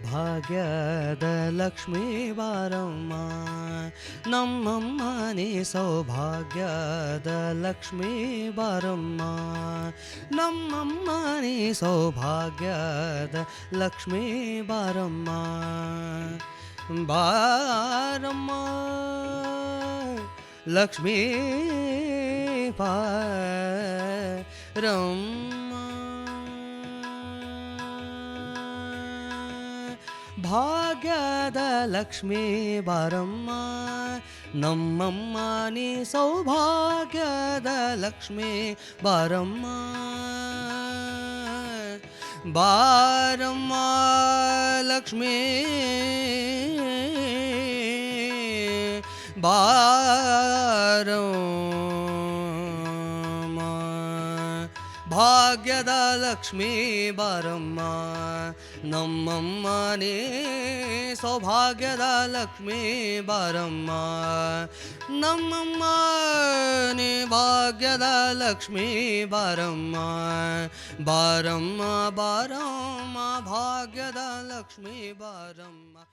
ಭಾಗ್ಯದ ಲಕ್ಷ್ಮೀ ಬಾರಮ್ಮ ನಮ್ಮಮ್ಮ ನೀ ಸೌಭಾಗ್ಯದ ಲಕ್ಷ್ಮೀ ಬಾರಮ್ಮ ನಮ್ಮಮ್ಮ ನೀ ಸೌಭಾಗ್ಯದ ಲಕ್ಷ್ಮೀ ಬಾರಮ್ಮ ಬಾರಮ್ಮ ಲಕ್ಷ್ಮೀ ಬಾರಮ್ಮ ಭಾಗ್ಯದ ಲಕ್ಷ್ಮೀ ಬಾರಮ್ಮ ನಮ್ಮಮ್ಮ ನೀ ಸೌಭಾಗ್ಯದ ಲಕ್ಷ್ಮೀ ಬಾರಮ್ಮ ಬಾರಮ್ಮ ಲಕ್ಷ್ಮೀ ಬಾರಮ್ಮ ಭಾಗ್ಯದ ಲಕ್ಷ್ಮೀ ಬಾರಮ್ಮ ನಮ್ಮಮ್ಮ ನೀ ಸೌಭಾಗ್ಯದ ಲಕ್ಷ್ಮೀ ಬಾರಮ್ಮ ನಮ್ಮಮ್ಮ ನೀ ಭಾಗ್ಯದ ಲಕ್ಷ್ಮೀ ಬಾರಮ್ಮ ಬಾರಮ್ಮ ಬಾರಮ್ಮ ಭಾಗ್ಯದ ಲಕ್ಷ್ಮೀ ಬಾರಮ್ಮ